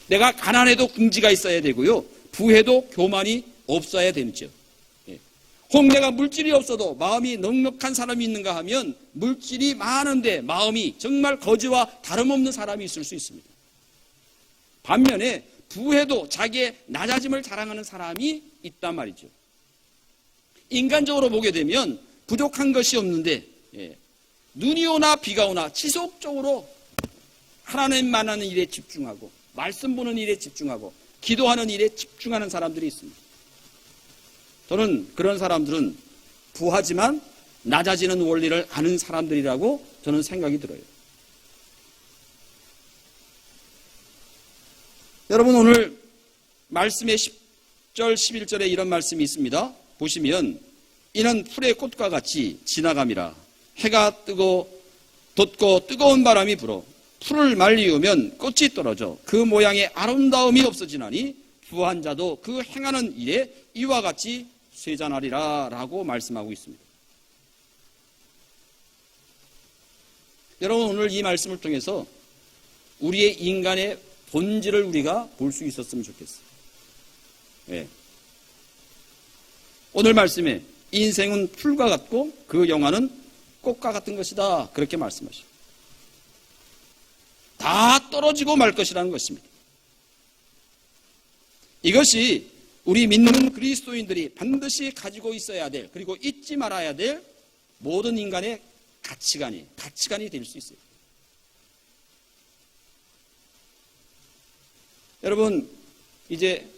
내가 가난해도 긍지가 있어야 되고요. 부해도 교만이 없어야 되죠. 혹 내가 물질이 없어도 마음이 넉넉한 사람이 있는가 하면 물질이 많은데 마음이 정말 거지와 다름없는 사람이 있을 수 있습니다. 반면에 부해도 자기의 낮아짐을 자랑하는 사람이 있단 말이죠. 인간적으로 보게 되면 부족한 것이 없는데 눈이 오나 비가 오나 지속적으로 하나님 만나는 일에 집중하고 말씀 보는 일에 집중하고 기도하는 일에 집중하는 사람들이 있습니다. 저는 그런 사람들은 부하지만 낮아지는 원리를 아는 사람들이라고 저는 생각이 들어요. 여러분 오늘 말씀의 10절 11절에 이런 말씀이 있습니다. 보시면 이는 풀의 꽃과 같이 지나감이라. 해가 뜨고 돋고 뜨거운 바람이 불어 풀을 말리우면 꽃이 떨어져 그 모양의 아름다움이 없어지나니 부한 자도 그 행하는 일에 이와 같이 쇠잔하리라 라고 말씀하고 있습니다. 여러분 오늘 이 말씀을 통해서 우리의 인간의 본질을 우리가 볼 수 있었으면 좋겠어요. 오늘 말씀에 인생은 풀과 같고 그 영화는 꽃과 같은 것이다. 그렇게 말씀하시죠. 다 떨어지고 말 것이라는 것입니다. 이것이 우리 믿는 그리스도인들이 반드시 가지고 있어야 될, 그리고 잊지 말아야 될 모든 인간의 가치관이 될 수 있어요. 여러분, 이제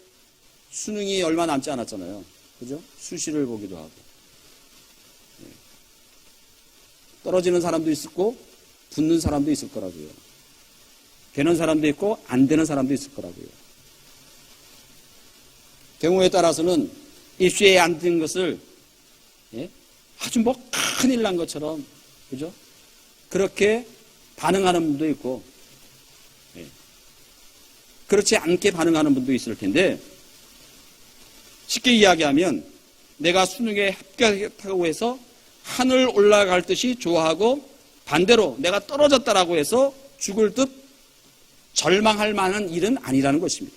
수능이 얼마 남지 않았잖아요. 그죠? 수시를 보기도 하고. 떨어지는 사람도 있었고, 붙는 사람도 있을 거라고요. 되는 사람도 있고, 안 되는 사람도 있을 거라고요. 경우에 따라서는 입시에 안 든 것을 아주 큰일 난 것처럼, 그죠? 그렇게 반응하는 분도 있고, 그렇지 않게 반응하는 분도 있을 텐데, 쉽게 이야기하면 내가 수능에 합격했다고 해서 하늘 올라갈 듯이 좋아하고, 반대로 내가 떨어졌다라고 해서 죽을 듯 절망할 만한 일은 아니라는 것입니다.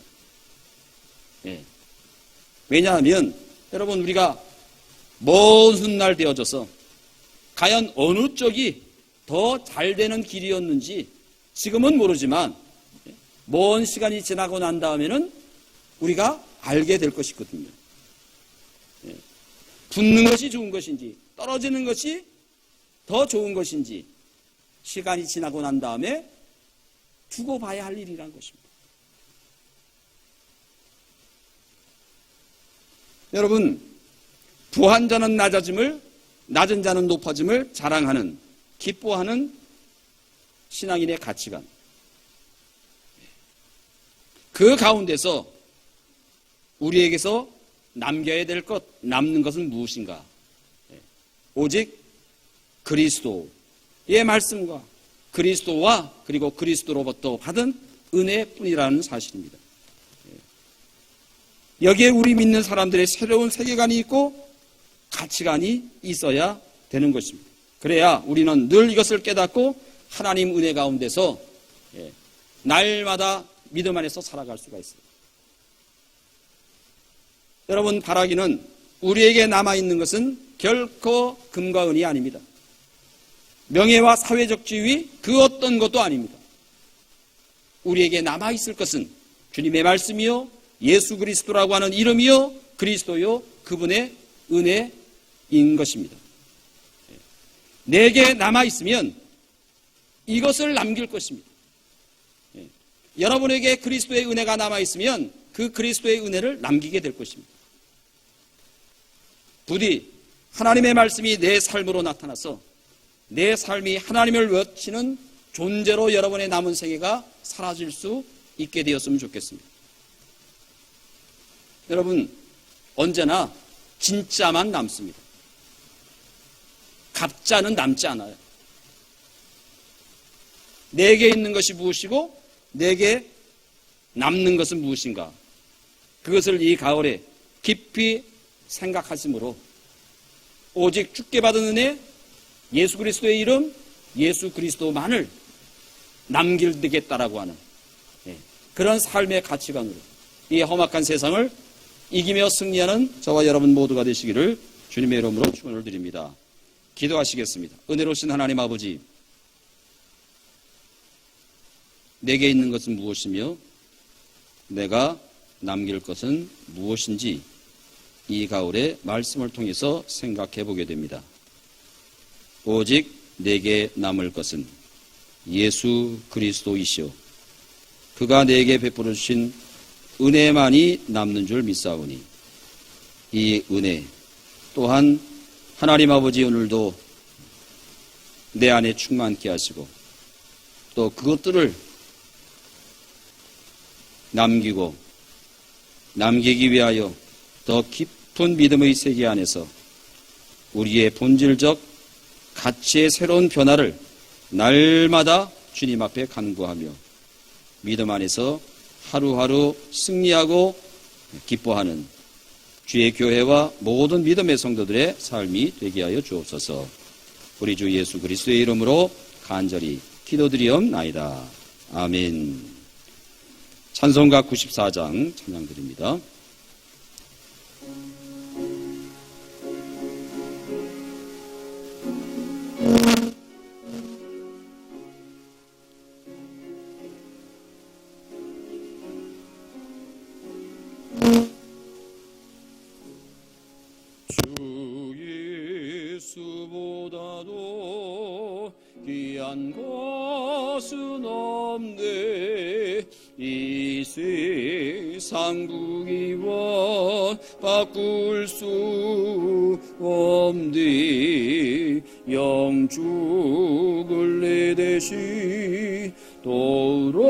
왜냐하면 여러분, 우리가 먼 훗날 되어져서 과연 어느 쪽이 더 잘 되는 길이었는지 지금은 모르지만 먼 시간이 지나고 난 다음에는 우리가 알게 될 것이거든요. 붙는 것이 좋은 것인지 떨어지는 것이 더 좋은 것인지 시간이 지나고 난 다음에 두고 봐야 할 일이라는 것입니다. 여러분, 부한 자는 낮아짐을, 낮은 자는 높아짐을 자랑하는, 기뻐하는 신앙인의 가치관. 그 가운데서 우리에게서 남겨야 될 것, 남는 것은 무엇인가? 오직 그리스도의 말씀과 그리스도와 그리고 그리스도로부터 받은 은혜뿐이라는 사실입니다. 여기에 우리 믿는 사람들의 새로운 세계관이 있고 가치관이 있어야 되는 것입니다. 그래야 우리는 늘 이것을 깨닫고 하나님 은혜 가운데서 날마다 믿음 안에서 살아갈 수가 있어요. 여러분, 바라기는 우리에게 남아있는 것은 결코 금과 은이 아닙니다. 명예와 사회적 지위 그 어떤 것도 아닙니다. 우리에게 남아있을 것은 주님의 말씀이요, 예수 그리스도라고 하는 이름이요, 그리스도요, 그분의 은혜인 것입니다. 내게 남아있으면 이것을 남길 것입니다. 여러분에게 그리스도의 은혜가 남아있으면 그 그리스도의 은혜를 남기게 될 것입니다. 부디 하나님의 말씀이 내 삶으로 나타나서 내 삶이 하나님을 외치는 존재로 여러분의 남은 생애가 사라질 수 있게 되었으면 좋겠습니다. 여러분, 언제나 진짜만 남습니다. 가짜는 남지 않아요. 내게 있는 것이 무엇이고 내게 남는 것은 무엇인가? 그것을 이 가을에 깊이 생각하심으로 오직 주께 받은 은혜, 예수 그리스도의 이름, 예수 그리스도만을 남기겠다라고 하는 그런 삶의 가치관으로 이 험악한 세상을 이기며 승리하는 저와 여러분 모두가 되시기를 주님의 이름으로 축원을 드립니다. 기도하시겠습니다. 은혜로우신 하나님 아버지, 내게 있는 것은 무엇이며 내가 남길 것은 무엇인지 이 가을에 말씀을 통해서 생각해 보게 됩니다. 오직 내게 남을 것은 예수 그리스도이시오. 그가 내게 베풀어 주신 은혜만이 남는 줄 믿사오니 이 은혜 또한 하나님 아버지 오늘도 내 안에 충만케 하시고 또 그것들을 남기기 위하여 더 깊은 믿음의 세계 안에서 우리의 본질적 가치의 새로운 변화를 날마다 주님 앞에 간구하며 믿음 안에서 하루하루 승리하고 기뻐하는 주의 교회와 모든 믿음의 성도들의 삶이 되게 하여 주옵소서. 우리 주 예수 그리스도의 이름으로 간절히 기도드리옵나이다. 아멘. 찬송가 94장 찬양 드립니다. 귀한 것은 없네 이 세상 부귀와 바꿀 수 없네 영축을 내 대신 돌아가신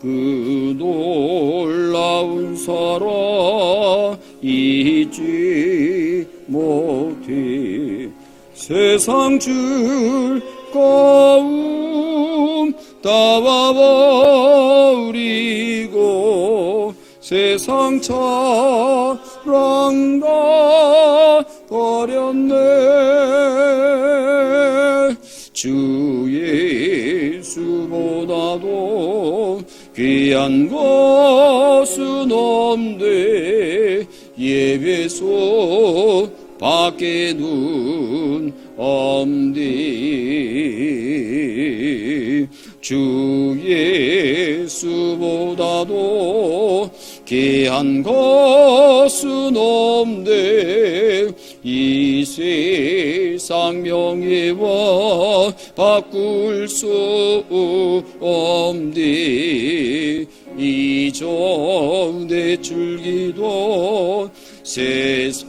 그 놀라운 사랑 잊지 못해 세상 즐거움 따와버리고 세상 사랑 다 버렸네 주 예수보다도 귀한 것은 없네 예배소 밖에 눈 없네 주 예수보다도 귀한 것은 없네 이 세상 명예와 바꿀 수 없네 이전에 즐기던 세상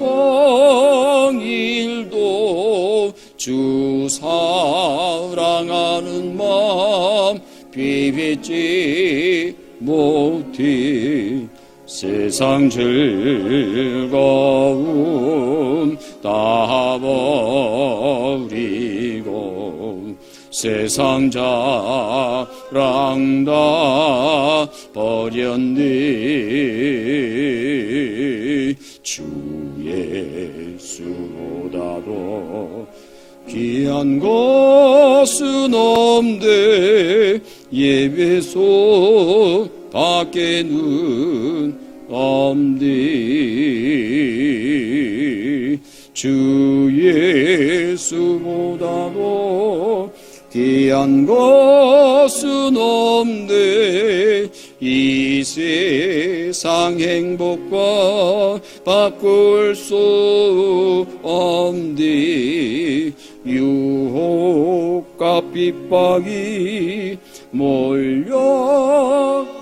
일도 주 사랑하는 마음 비비지 못해 세상 즐거움 다 버리고 세상 자랑 다 버렸네 주 예수보다도 귀한 것은 없네 예배소 밖에는 없네 주 예수보다도 귀한 것은 없네 이 세상 행복과 바꿀 수 없네 유혹과 핍박이 몰려와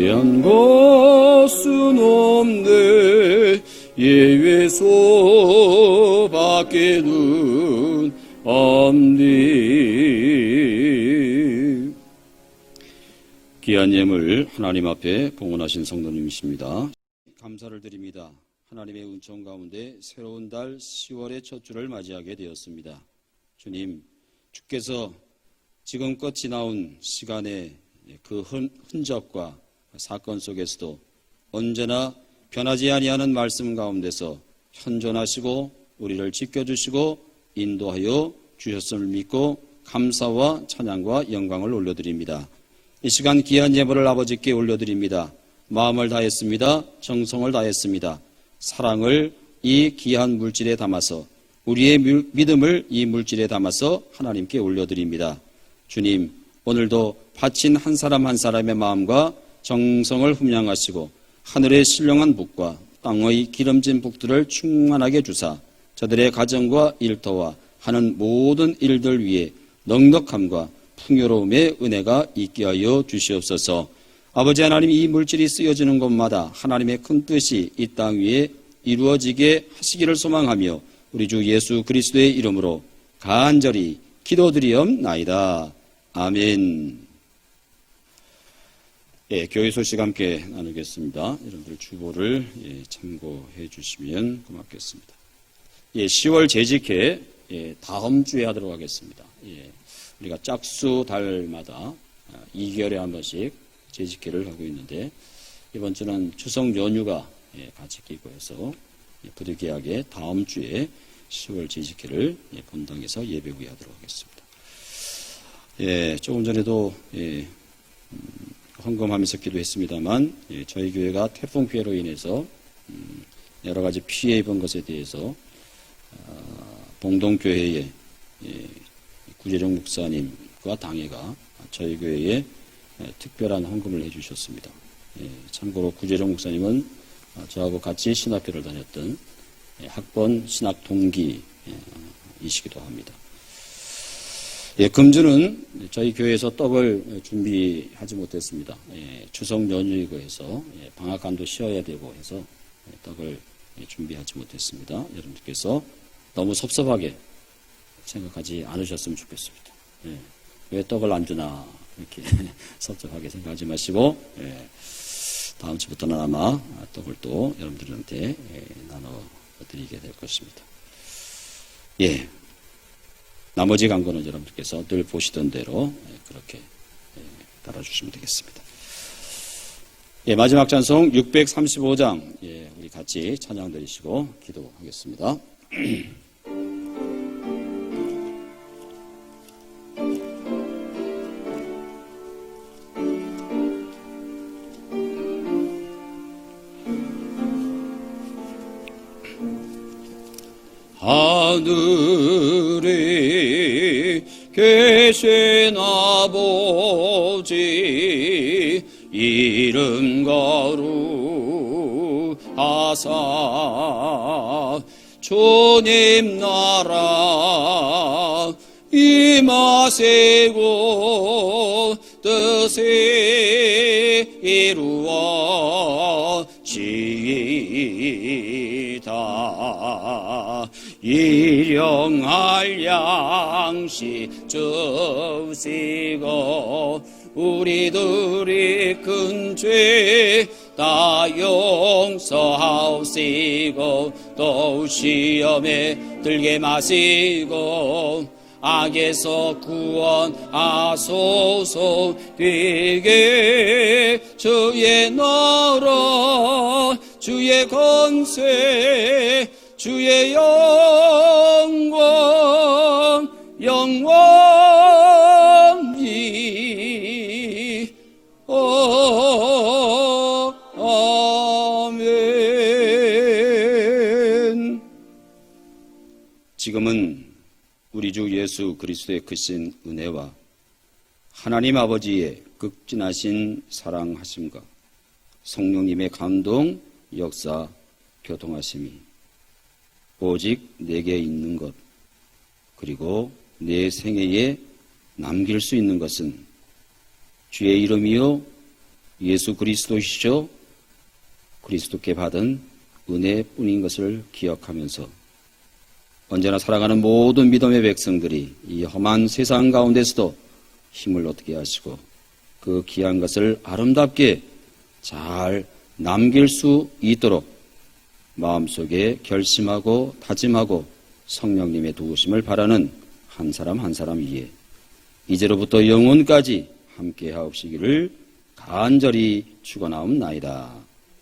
귀한 것은 없네 예배소 밖에는 없네 귀한 예물 하나님 앞에 봉헌하신 성도님이십니다. 감사를 드립니다. 하나님의 은총 가운데 새로운 달 10월의 첫 주를 맞이하게 되었습니다. 주님, 주께서 지금껏 지나온 시간의 그 흔적과 사건 속에서도 언제나 변하지 아니하는 말씀 가운데서 현존하시고 우리를 지켜주시고 인도하여 주셨음을 믿고 감사와 찬양과 영광을 올려드립니다. 이 시간 귀한 예물을 아버지께 올려드립니다. 마음을 다했습니다. 정성을 다했습니다. 사랑을 이 귀한 물질에 담아서 우리의 믿음을 이 물질에 담아서 하나님께 올려드립니다. 주님, 오늘도 바친 한 사람 한 사람의 마음과 정성을 흠양하시고 하늘의 신령한 북과 땅의 기름진 북들을 충만하게 주사 저들의 가정과 일터와 하는 모든 일들 위에 넉넉함과 풍요로움의 은혜가 있게 하여 주시옵소서. 아버지 하나님, 이 물질이 쓰여지는 곳마다 하나님의 큰 뜻이 이 땅 위에 이루어지게 하시기를 소망하며 우리 주 예수 그리스도의 이름으로 간절히 기도드리옵나이다. 아멘. 교회 소식 함께 나누겠습니다. 여러분들 주보를 참고해 주시면 고맙겠습니다. 10월 재직회 다음 주에 하도록 하겠습니다. 우리가 짝수 달마다 2개월에 한 번씩 재직회를 하고 있는데 이번 주는 추석 연휴가 같이 끼고 해서 부득이하게 다음 주에 10월 지지키를 본당에서 예배 후에 하도록 하겠습니다. 예, 조금 전에도 헌금하면서 기도했습니다만 저희 교회가 태풍 피해로 인해서 여러 가지 피해 입은 것에 대해서 봉동교회의 구재정 목사님과 당회가 저희 교회에 특별한 헌금을 해주셨습니다. 참고로 구재정 목사님은 저하고 같이 신학교를 다녔던 학번 신학 동기이시기도 합니다. 금주는 저희 교회에서 떡을 준비하지 못했습니다. 추석 연휴이고 해서 방학간도 쉬어야 되고 해서 떡을 준비하지 못했습니다. 여러분들께서 너무 섭섭하게 생각하지 않으셨으면 좋겠습니다. 왜 떡을 안 주나 이렇게 섭섭하게 생각하지 마시고 다음 주부터는 아마 떡을 또 여러분들한테 나눠드리게 될 것입니다. 나머지 광고는 여러분들께서 늘 보시던 대로 그렇게 따라주시면 되겠습니다. 마지막 찬송 635장 우리 같이 찬양 드리시고 기도하겠습니다. 하늘에 계신 아버지 이름 거룩하사 주님 나라 임하시고 뜻이 이루어지이다. 일용할 양식 주시고 우리들이 큰 죄 다 용서하시고 또 시험에 들게 마시고 악에서 구원하소서. 되게 주의 나라 주의 권세 주의 영광 영원히 아멘. 지금은 우리 주 예수 그리스도의 크신 은혜와 하나님 아버지의 극진하신 사랑하심과 성령님의 감동, 역사, 교통하심이 오직 내게 있는 것, 그리고 내 생애에 남길 수 있는 것은 주의 이름이요 예수 그리스도시죠 그리스도께 받은 은혜뿐인 것을 기억하면서 언제나 살아가는 모든 믿음의 백성들이 이 험한 세상 가운데서도 힘을 얻게 하시고 그 귀한 것을 아름답게 잘 남길 수 있도록 마음속에 결심하고 다짐하고 성령님의 도우심을 바라는 한 사람 한 사람 위에 이제로부터 영원까지 함께 하옵시기를 간절히 축원하옵나이다.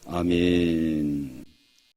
아멘.